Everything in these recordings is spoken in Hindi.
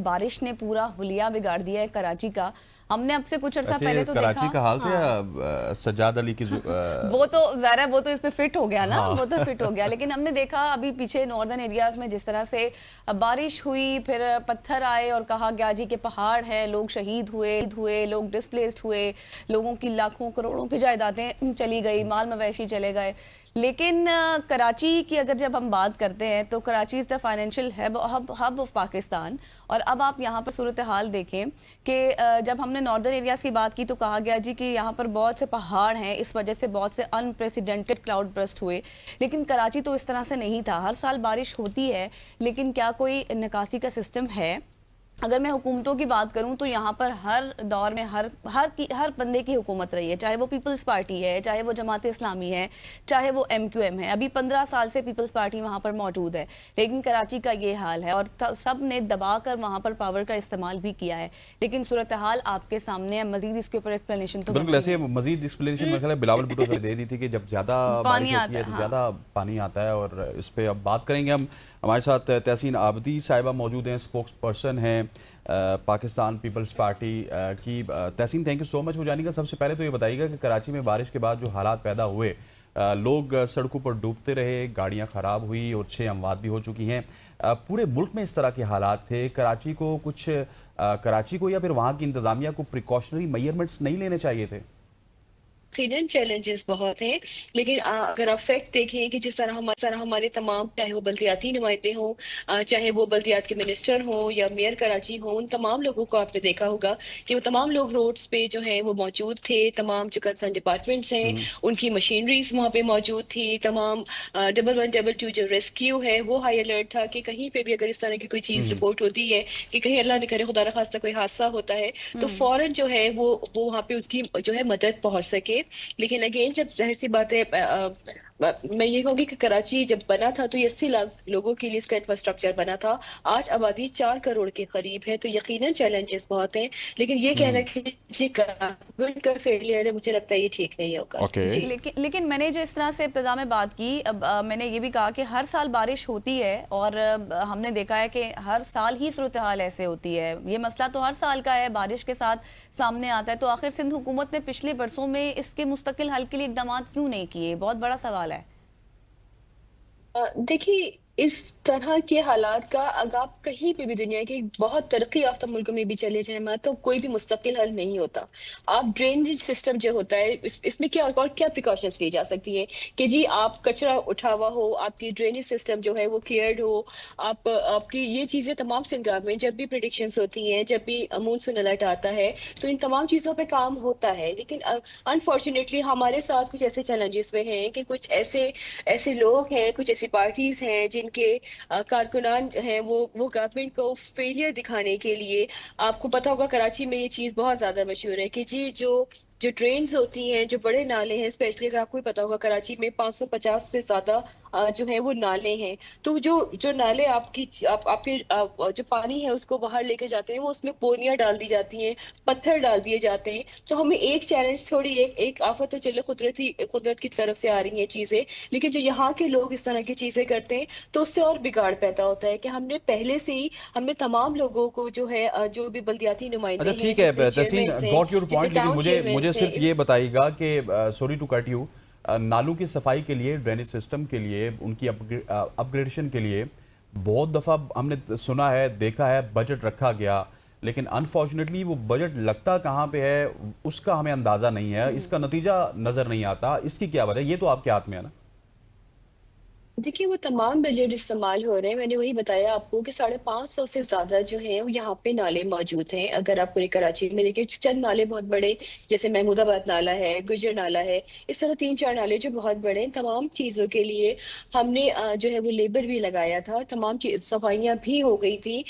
बारिश ने पूरा हुलिया बिगाड़ दिया है कराची का। हमने अब से कुछ अर्सा पहले तो कराची देखा का हाल था हाँ। या सज्जाद अली की वो तो ज़ाहिर है वो तो इस पे फिट हो गया ना हाँ। वो तो फिट हो गया, लेकिन हमने देखा अभी पीछे नॉर्दर्न एरियाज में जिस तरह से बारिश हुई, फिर पत्थर आए और कहा गया जी के पहाड़ है, लोग शहीद हुए, लोग डिस्प्लेस्ड हुए, लोगों की लाखों करोड़ों की जायदादें चली गई, माल मवेशी चले गए। लेकिन कराची की अगर जब हम बात करते हैं तो Karachi is the financial hub of Pakistan. और अब आप यहाँ पर सूरत हाल देखें कि जब हमने नॉर्दर्न एरियाज की बात की तो कहा गया जी कि यहाँ पर बहुत से पहाड़ हैं, इस वजह से बहुत से अनप्रेसिडेंटेड क्लाउड बर्स्ट हुए। लेकिन कराची तो इस तरह से नहीं था, हर साल बारिश होती है, लेकिन क्या कोई निकासी का सिस्टम है? अगर मैं हुकूमतों की बात करूं तो यहाँ पर हर दौर में हर बंदे की हुकूमत रही है, चाहे वो पीपल्स पार्टी है, चाहे वो जमात इस्लामी है, चाहे वो MQM है। अभी 15 साल से पीपल्स पार्टी वहाँ पर मौजूद है, लेकिन कराची का ये हाल है और सब ने दबा कर वहाँ पर पावर का इस्तेमाल भी किया है। लेकिन सूरत हाल आपके सामने है, मजीद इसके ऊपर एक्सप्लेनेशन तो बिल्कुल ऐसे मजीद एक्सप्लेनेशन मेरे ख्याल है बिलावल भुट्टो सर दे दी थी कि जब ज़्यादा बारिश होती है तो ज़्यादा पानी आता है, और इस पर अब बात करेंगे हम। हमारे साथ तहसीन आबदी साहिबा मौजूद हैं, स्पोक्स पर्सन हैं पाकिस्तान पीपल्स पार्टी की। तहसीन, थैंक यू सो मच हो जाने का। सबसे पहले तो ये बताइएगा कि कराची में बारिश के बाद जो हालात पैदा हुए, लोग सड़कों पर डूबते रहे, गाड़ियां खराब हुई और 6 अमवात भी हो चुकी हैं। पूरे मुल्क में इस तरह के हालात थे, कराची को या फिर वहाँ की इंतज़ामिया को प्रिकॉशनरी मेजरमेंट्स नहीं लेने चाहिए थे? हिडन चैलेंजेस बहुत हैं, लेकिन अगर आप फैक्ट देखें कि जिस तरह हमारे तमाम, चाहे वो बल्दियाती नुमाइंदे हों, चाहे वो बल्दियात के मिनिस्टर हों या मेयर कराची हों, उन तमाम लोगों को आपने देखा होगा कि वो तमाम लोग रोड्स पे जो हैं वो मौजूद थे। तमाम जो कंसर्न डिपार्टमेंट्स हैं उनकी मशीनरीज वहाँ पे मौजूद थी। तमाम 1112 जो रेस्क्यू है वो हाई अलर्ट था कि कहीं पे भी अगर इस तरह की कोई चीज रिपोर्ट होती है कि कहीं अल्लाह न करे खुदा न खास्ता कोई हादसा होता है तो फौरन जो है वो वहाँ पे उसकी जो है मदद पहुंच सके। लेकिन अगेन जब जाहिर सी बात है, मैं ये कहूँगी कि कराची जब बना था तो ये 80 लाख लोगों के लिए इसका इंफ्रास्ट्रक्चर बना था। आज आबादी 4 करोड़ के करीब है, तो यकीनन चैलेंजेस बहुत हैं। लेकिन ये कहना कि जी गवर्नमेंट का फेलियर है, मुझे लगता है ये ठीक नहीं होगा। जी लेकिन मैंने जो इस तरह से इब्तिदा में बात की, अब मैंने ये भी कहा कि हर साल बारिश होती है और हमने देखा है कि हर साल ही सूरत हाल ऐसे होती है। ये मसला तो हर साल का है, बारिश के साथ सामने आता है। तो आखिर सिंध हुकूमत ने पिछले बरसों में इसके मुस्तकिल हल के लिए इकदाम क्यों नहीं किए? बहुत बड़ा सवाल है। देखिए, इस तरह के हालात का अगर आप कहीं पे भी दुनिया के बहुत तरक्की याफ्ता मुल्कों में भी चले जाएं मैं तो कोई भी मुस्तकिल हल नहीं होता। आप ड्रेनेज सिस्टम जो होता है इसमें क्या और क्या प्रिकॉशंस ली जा सकती है कि जी आप कचरा उठा हुआ हो, आपकी ड्रेनेज सिस्टम जो है वो क्लियर्ड हो, आपकी ये चीजें तमाम सिंध गवर्नमेंट जब भी प्रेडिक्शंस होती हैं, जब भी मानसून अलर्ट आता है तो इन तमाम चीजों पे काम होता है। लेकिन अनफॉर्चुनेटली हमारे साथ कुछ ऐसे चैलेंजेस में हैं कि कुछ ऐसे ऐसे लोग हैं, कुछ ऐसी पार्टीज हैं जिनके कारकुनान हैं वो गवर्नमेंट को फेलियर दिखाने के लिए, आपको पता होगा कराची में ये चीज बहुत ज्यादा मशहूर है कि जी जो ट्रेन्स होती हैं, जो बड़े नाले हैं, स्पेशली अगर आपको भी पता होगा कराची में 550 से ज्यादा जो है वो नाले हैं। तो जो नाले आपके जो पानी है उसको बाहर लेके जाते हैं, वो उसमें पोनियां डाल दी जाती हैं, पत्थर डाल दिए जाते हैं। तो हमें एक चैलेंज थोड़ी एक आफत तो चले कुदरत की तरफ से आ रही है चीजें, लेकिन जो यहाँ के लोग इस तरह की चीजें करते हैं तो उससे और बिगाड़ पैदा होता है कि हमने पहले से ही हमने तमाम लोगों को जो है जो भी बल्दियाती नुमाइंदे अच्छा ठीक है तहसीन, गॉट योर पॉइंट, लेकिन मुझे सिर्फ ये बताइएगा कि सॉरी टू कट यू, नालों की सफाई के लिए, ड्रेनेज सिस्टम के लिए, उनकी अपग्रेडेशन के लिए बहुत दफ़ा हमने सुना है, देखा है, बजट रखा गया, लेकिन अनफॉर्चुनेटली वो बजट लगता कहाँ पे है उसका हमें अंदाज़ा नहीं है, इसका नतीजा नज़र नहीं आता। इसकी क्या वजह है? ये तो आपके हाथ में है ना? देखिए, वो तमाम बजट इस्तेमाल हो रहे हैं। मैंने वही बताया आपको कि 550 से ज्यादा जो है वो यहाँ पे नाले मौजूद हैं। अगर आप पूरी कराची में देखिए, चंद नाले बहुत बड़े जैसे महमूदाबाद नाला है, गुजर नाला है, इस तरह 3-4 नाले जो बहुत बड़े हैं। तमाम चीजों के लिए हमने जो है वो लेबर भी लगाया था, तमाम सफाइयां भी हो गई थी,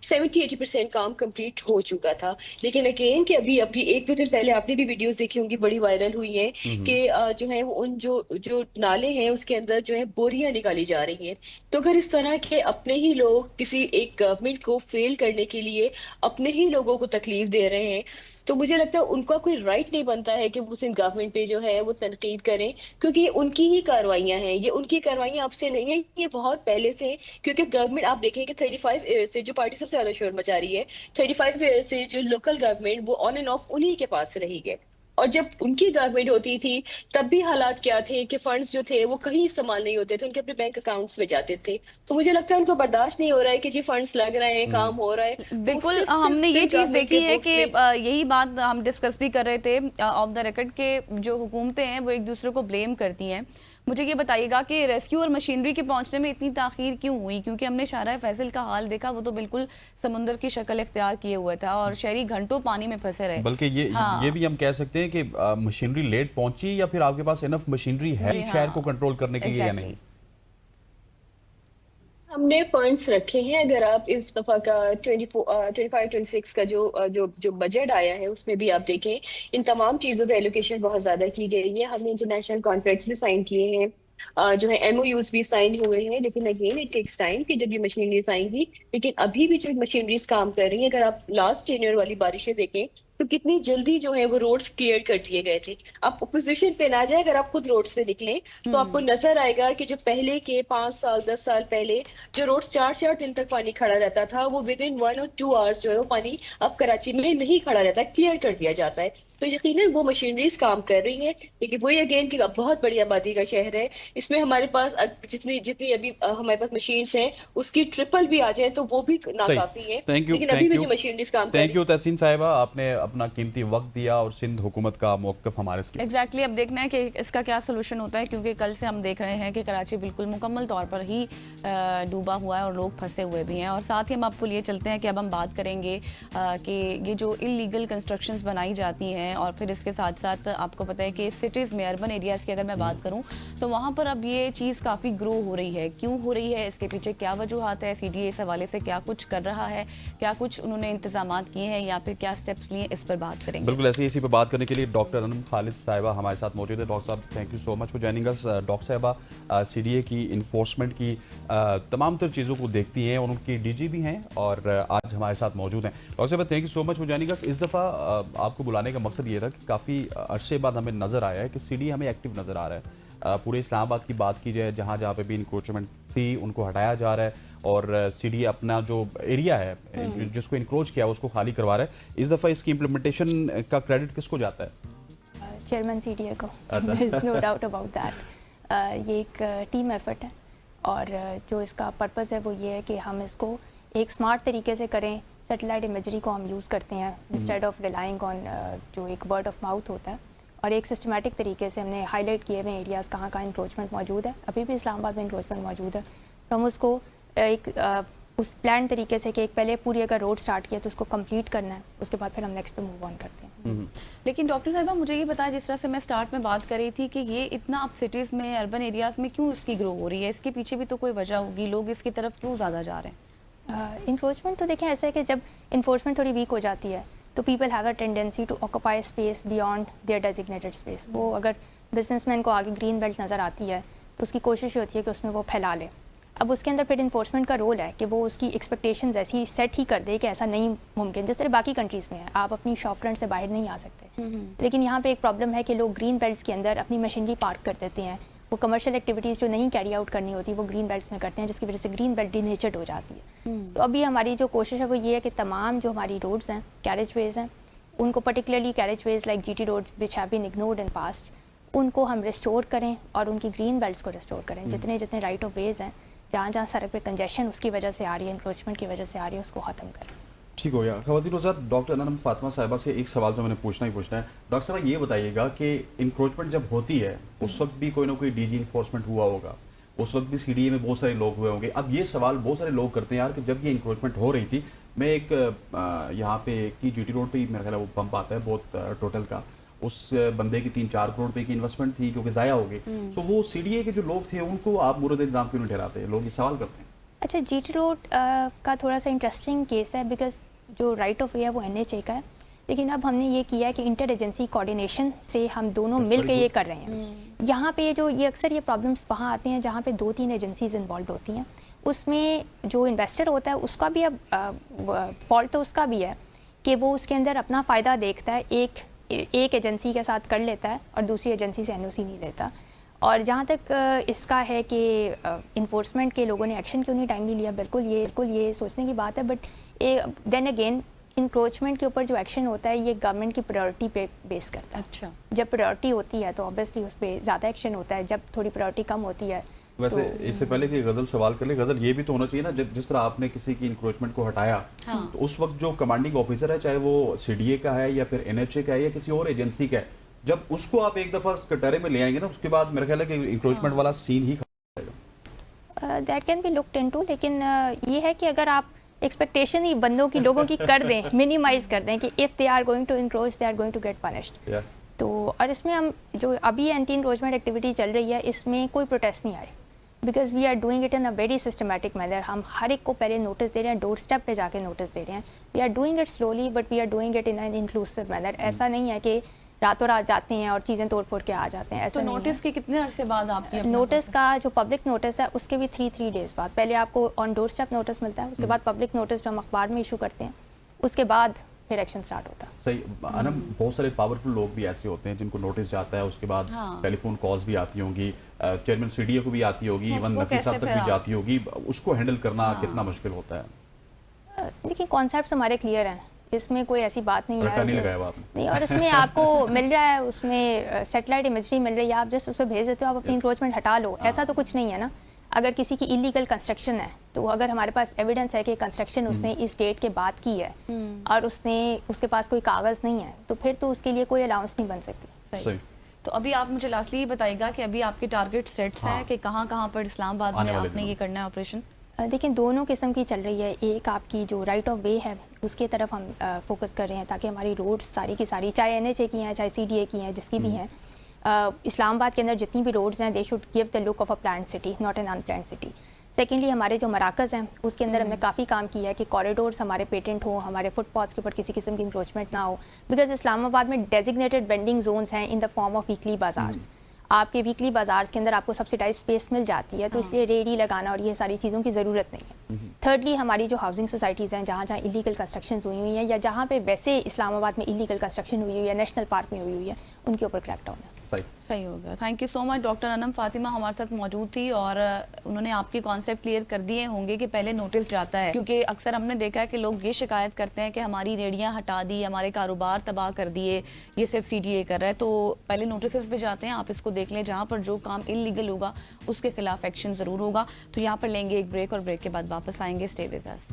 70-80% काम कंप्लीट हो चुका था। लेकिन अगेन कि अभी अभी 1-2 दिन पहले आपने भी वीडियोस देखी होंगी, बड़ी वायरल हुई है कि जो है वो उन जो नाले हैं उसके अंदर जो है बोरियां निकाली जा रही हैं। तो अगर इस तरह के अपने ही लोग किसी एक गवर्नमेंट को फेल करने के लिए अपने ही लोगों को तकलीफ दे रहे हैं, तो मुझे लगता है उनका कोई राइट नहीं बनता है कि वो उस गवर्नमेंट पे जो है वो तनकीद करें, क्योंकि ये उनकी ही कार्रवाइयां हैं, ये उनकी कार्रवाइयां अब से नहीं है, ये बहुत पहले से हैं। क्योंकि गवर्नमेंट आप देखें कि 35 ईयर से जो पार्टी सबसे ज्यादा शोर मचा रही है, 35 ईयर से जो लोकल गवर्नमेंट वो ऑन एंड ऑफ उन्हीं के पास रही है। और जब उनकी गवर्नमेंट होती थी तब भी हालात क्या थे कि फंड्स जो थे वो कहीं इस्तेमाल नहीं होते थे, उनके अपने बैंक अकाउंट्स में जाते थे। तो मुझे लगता है उनको बर्दाश्त नहीं हो रहा है कि जी फंड्स लग रहे हैं, काम हो रहा है, तो वो बिल्कुल सिर्फ हमने ये सिर्फ चीज़ गवर्नमेंट देखी के है बुक्स कि में। यही बात हम डिस्कस भी कर रहे थे ऑफ द रिकॉर्ड के जो हुकूमतें हैं वो एक दूसरे को ब्लेम करती हैं। मुझे ये बताइएगा कि रेस्क्यू और मशीनरी के पहुंचने में इतनी ताखीर क्यों हुई? क्योंकि हमने शारा फैसल का हाल देखा, वो तो बिल्कुल समुंदर की शक्ल इख्तियार किए हुआ था और शहरी घंटों पानी में फंसे रहे। बल्कि ये भी हम कह सकते हैं कि मशीनरी लेट पहुंची या फिर आपके पास इनफ मशीनरी है जी शहर हाँ, को कंट्रोल करने के लिए या नहीं? एग्जैक्टली। हमने फंड्स रखे हैं। अगर आप इस दफा का 25-26 का जो बजट आया है उसमें भी आप देखें, इन तमाम चीजों पे एलोकेशन बहुत ज्यादा की गई है। हमने इंटरनेशनल कॉन्ट्रैक्ट्स भी साइन किए हैं, जो है एमओयूज भी साइन हुए हैं। लेकिन अगेन इट टेक्स टाइम कि जब ये मशीनरीज आएंगी, लेकिन अभी भी जो मशीनरीज काम कर रही है, अगर आप लास्ट ईयर वाली बारिशें देखें तो कितनी जल्दी जो है वो रोड्स क्लियर कर दिए गए थे। आप अपोजिशन पे ना जाए, अगर आप खुद रोड्स पे निकलें तो आपको नजर आएगा कि जो पहले के 5 साल 10 साल पहले जो रोड्स 4-4 दिन तक पानी खड़ा रहता था, वो विद इन 1 और 2 आवर्स जो है वो पानी अब कराची में नहीं खड़ा रहता, क्लियर कर दिया जाता है। तो यकीनन वो मशीनरीज काम कर रही हैं। लेकिन वही अगेन कि अब बहुत बड़ी आबादी का शहर है, इसमें हमारे पास जितनी जितनी अभी हमारे पास मशीन्स हैं उसकी ट्रिपल भी आ जाए तो वो भी सही। नाकाफी है। थैंक यू, लेकिन अभी भी जो मशीनरीज काम कर थैंक रही यू तहसीन साहिबा, आपने अपना कीमती वक्त दिया और सिंध हुकूमत का मौक़िफ़ हमारे इसके। एग्जैक्टली अब देखना है कि इसका क्या सोल्यूशन होता है, क्योंकि कल से हम देख रहे हैं कि कराची बिल्कुल मुकम्मल तौर पर ही डूबा हुआ है और लोग फंसे हुए भी हैं। और साथ ही हम आपको लिए चलते हैं कि अब हम बात करेंगे कि ये जो इलीगल कंस्ट्रक्शंस बनाई जाती हैं और फिर इसके साथ साथ आपको पता है कि सिटीज़ में, अर्बन एरियाज़ की अगर मैं बात करूँ तो वहाँ पर अब ये चीज़ काफ़ी ग्रो हो रही है। क्यों हो रही है, इसके पीछे क्या वजूहत है, CDA इस हवाले से क्या कुछ कर रहा है, क्या कुछ उन्होंने इंतजामात किए हैं या फिर क्या स्टेप्स लिए, इस पर बात करेंगे। बिल्कुल ऐसे ही इसी पे बात करने के लिए डॉक्टर अनम खालिद साहिबा हमारे साथ मौजूद है। डॉक्टर साहब, thank you so much for joining us. Doctor साहिबा CDA की इन्फोर्समेंट की तमाम तर चीज़ों को देखती हैं और उनकी DG भी हैं और आज हमारे साथ मौजूद हैं। डॉक्टर साहिबा, thank you so much for joining us. इस दफ़ा आपको बुलाने का मकसद ये था कि काफ़ी अरसे बाद हमें नज़र आया है कि CDA हमें एक्टिव नज़र आ रहा है। पूरे इस्लामाबाद की बात की जाए, जहाँ जहाँ पे भी इंक्रोचमेंट थी उनको हटाया जा रहा है और CDA अपना जो एरिया है जिसको इंक्रोच किया उसको खाली करवा रहा है। इस दफ़ा इसकी इम्प्लीमेंटेशन का क्रेडिट किसको जाता है? चेयरमैन CDA को, अच्छा। No doubt about that. ये एक टीम एफर्ट है और जो इसका पर्पस है वो ये है कि हम इसको एक स्मार्ट तरीके से करें। सैटेलाइट इमेजरी को हम यूज़ करते हैं इंस्टेड ऑफ रिलाइंग ऑन जो एक वर्ड ऑफ माउथ होता है, और एक सिस्टमेटिक तरीके से हमने हाईलाइट किए हुए एरियाज़ कहाँ कहाँ इंक्रोचमेंट मौजूद है। अभी भी इस्लामाबाद में इंक्रोचमेंट मौजूद है, तो हम उसको एक उस प्लान तरीके से कि एक पहले पूरी अगर रोड स्टार्ट किया तो उसको कंप्लीट करना है, उसके बाद फिर हम नेक्स्ट पे मूव ऑन करते हैं। लेकिन डॉक्टर साहिबा मुझे ये बताएं, जिस तरह से मैं स्टार्ट में बात कर रही थी कि ये इतना अब सिटीज़ में, अर्बन एरियाज़ में क्यों इसकी ग्रो हो रही है, इसके पीछे भी तो कोई वजह होगी, लोग इसकी तरफ क्यों ज़्यादा जा रहे हैं? इंक्रोचमेंट तो देखें ऐसा है कि जब इन्फोर्समेंट थोड़ी वीक हो जाती है तो people have a tendency to occupy space beyond their designated space. वो अगर बिजनेसमैन को आगे ग्रीन बेल्ट नज़र आती है तो उसकी कोशिश होती है कि उसमें वो फैला ले। अब उसके अंदर फिर इन्फोर्समेंट का रोल है कि वो उसकी एक्सपेक्टेशंस ऐसी सेट ही कर दे कि ऐसा नहीं मुमकिन, जिस तरह बाकी कंट्रीज़ में है, आप अपनी शॉप फ्रंट से बाहर नहीं आ सकते। लेकिन यहाँ पे एक प्रॉब्लम है कि लोग ग्रीन बेल्ट्स के अंदर अपनी मशीनरी पार्क कर देते हैं, वो कमर्शियल एक्टिविटीज़ जो नहीं कैरी आउट करनी होती वो ग्रीन बेल्ट्स में करते हैं, जिसकी वजह से ग्रीन बेल्ट डिनेचर्ड हो जाती है। तो अभी हमारी जो कोशिश है वो ये है कि तमाम जो हमारी रोड्स हैं, कैरेज वेज हैं, उनको particularly carriage ways like GT roads which have been ignored in past, उनको हम रिस्टोर करें और उनकी ग्रीन बेल्ट्स को रिस्टोर करें। जितने जितने राइट ऑफ वेज हैं, जहाँ जहाँ सड़क पे कंजेशन उसकी वजह से आ रही है, इंक्रोचमेंट की वजह से आ रही है, उसको ख़त्म करें। ठीक हो गया। ख़वातीन हज़रात, डॉक्टर अनम फातिमा साहिबा से एक सवाल तो मैंने पूछना ही पूछना है। डॉक्टर साहब ये बताइएगा कि इंक्रोचमेंट जब होती है उस वक्त भी कोई ना कोई DG इन्फोर्समेंट हुआ होगा, उस वक्त भी CDA में बहुत सारे लोग हुए होंगे। अब ये सवाल बहुत सारे लोग करते हैं यार कि जब ये इंक्रोचमेंट हो रही थी, मैं एक यहाँ पे की GT रोड पे मेरा ख्याल है वो पंप आता है बहुत टोटल का, उस बंदे की 3-4 करोड़ रुपए की इन्वेस्टमेंट थी जो कि ज़ाया हो गई। सो वो CDA के जो लोग थे उनको आप मुर्द इल्ज़ाम क्यों नहीं ठहराते? लोग ये सवाल करते हैं। अच्छा, GT रोड का थोड़ा सा इंटरेस्टिंग केस है बिकॉज जो राइट ऑफ वे है वो NHA का है, लेकिन अब हमने ये किया है कि इंटर एजेंसी कोऑर्डिनेशन से हम दोनों मिल के ये कर रहे हैं। यहाँ पे ये अक्सर ये प्रॉब्लम्स वहाँ आते हैं जहाँ पे 2-3 एजेंसीज इन्वॉल्व होती हैं। उसमें जो इन्वेस्टर होता है उसका भी अब फॉल्ट तो उसका भी है कि वो उसके अंदर अपना फ़ायदा देखता है, एक एजेंसी के साथ कर लेता है और दूसरी एजेंसी से एनओसी नहीं लेता। और जहाँ तक इसका है कि इन्फोर्समेंट के लोगों ने एक्शन क्यों नहीं टाइमली लिया, बिल्कुल ये सोचने की बात है। बट देन अगेन इंक्रोचमेंट के ऊपर जो एक्शन होता है ये गवर्नमेंट की प्रायोरिटी पे बेस करता है। अच्छा, जब प्रायोरिटी होती है तो ऑब्वियसली उस पर ज़्यादा एक्शन होता है, जब थोड़ी प्रायोरिटी कम होती है। वैसे इससे पहले कि गजल सवाल कर ले, गजल ये भी तो होना चाहिए ना, जब जिस तरह आपने किसी की इंक्रोचमेंट को हटाया, तो उस वक्त जो कमांडिंग ऑफिसर है, चाहे वो सीडीए का है या फिर एनएचए का है या किसी और एजेंसी का है, जब उसको आप एक दफा कटहरे में ले आएंगे ना, उसके बाद मेरा ख्याल है कि इंक्रोचमेंट वाला सीन ही खत्म हो जाएगा। That can be looked into, लेकिन ये है कि अगर आप एक्सपेक्टेशन ही बंदों की लोगों की कर दें, मिनिमाइज कर दें कि if they are going to encroach they are going to get punished. तो और इसमें हम जो अभी एंटी इंक्रोचमेंट एक्टिविटी चल रही है इसमें कोई प्रोटेस्ट नहीं आए, because we are doing it in a very systematic manner. हम हर एक को पहले नोटिस दे रहे हैं, डोर स्टेप पे जाके नोटिस दे रहे हैं। We are doing it slowly but we are doing it in an inclusive manner. ऐसा नहीं है कि रातों रात जाते हैं और चीज़ें तोड़ फोड़ के आ जाते हैं, ऐसा तो नहीं है। नोटिस के कितने अरसे बाद आपकी नोटिस का जो पब्लिक नोटिस है उसके भी 3 डेज़ बाद, पहले आपको ऑन डोर स्टेप नोटिस मिलता है, उसके बाद पब्लिक नोटिस जो हम अखबार में इशू करते हैं, उसके बाद फिर एक्शन स्टार्ट होता है। सही अनम, बहुत सारे पावरफुल लोग भी ऐसे होते हैं जिनको नोटिस जाता है, उसके बाद टेलीफोन कॉल्स भी आती होंगी, चेयरमैन सीडीए को भी आती होगी, इवन नकी साहब तक भी जाती होगी, उसको हैंडल करना कितना मुश्किल होता है? देखिए कॉन्सेप्ट हमारे क्लियर हैं, इसमें कोई ऐसी बात नहीं है। नहीं लगाया आपने? नहीं, और इसमें आपको मिल रहा है, उसमें सेटेलाइट इमेजरी मिल रही है, आप जस्ट उसे भेज देते हो, आप अपनी इंक्रोचमेंट हटा लो, ऐसा तो कुछ नहीं है ना। अगर किसी की इलीगल कंस्ट्रक्शन है तो अगर हमारे पास एविडेंस है कि कंस्ट्रक्शन उसने इस डेट के बाद की है और उसके पास कोई कागज़ नहीं है, तो फिर तो उसके लिए कोई अलाउंस नहीं बन सकती। सही। तो अभी आप मुझे लास्टली ये बताइएगा कि अभी आपके टारगेट सेट्स हैं कि कहाँ पर इस्लामाबाद में आपने ये करना है ऑपरेशन? देखिए दोनों किस्म की चल रही है। एक आपकी जो राइट ऑफ वे है उसके तरफ हम फोकस कर रहे हैं ताकि हमारी रोड सारी की सारी, चाहे एनएचए की हैं चाहे सीडीए की हैं, जिसकी भी हैं, इस्लामाबाद के अंदर जितनी भी रोड्स हैं they should give the look of a planned city, not an unplanned city. Secondly हमारे जो मराकज़ हैं उसके अंदर हमने काफ़ी काम किया है कि कॉरिडोर्स हमारे पेटेंट हो, हमारे फुटपाथ्स के ऊपर किसी किस्म की इंक्रोचमेंट ना हो, बिकॉज इस्लामाबाद में डेजिग्नेटेड वेंडिंग जोन्स हैं in the form of weekly bazaars. आपके वीकली बाजार्स के अंदर आपको सब्सिडाइज स्पेस मिल जाती है, तो इसलिए रेडी लगाना और ये सारी चीज़ों की ज़रूरत नहीं है। थर्डली हमारी जो हाउसिंग सोसाइटीज़ हैं जहाँ जहाँ इलीगल कंस्ट्रक्शन हुई हुई हैं या जहाँ पे वैसे इस्लामाबाद में इलीगल कंस्ट्रक्शन हुई हुई है, नेशनल पार्क में हुई हुई है, उनके ऊपर क्रैकडाउन है। सही हो गया। Thank you so much. Doctor Anam Fatima हमारे साथ मौजूद थी और उन्होंने आपके कॉन्सेप्ट क्लियर कर दिए होंगे कि पहले नोटिस जाता है, क्योंकि अक्सर हमने देखा है कि लोग ये शिकायत करते हैं कि हमारी रेडियां हटा दी, हमारे कारोबार तबाह कर दिए, ये सिर्फ सीडीए कर रहा है। तो पहले नोटिस पे जाते हैं, आप इसको देख लें, जहाँ पर जो काम इलीगल होगा उसके खिलाफ एक्शन ज़रूर होगा। तो यहाँ पर लेंगे एक ब्रेक और ब्रेक के बाद वापस आएंगे। Stay with us.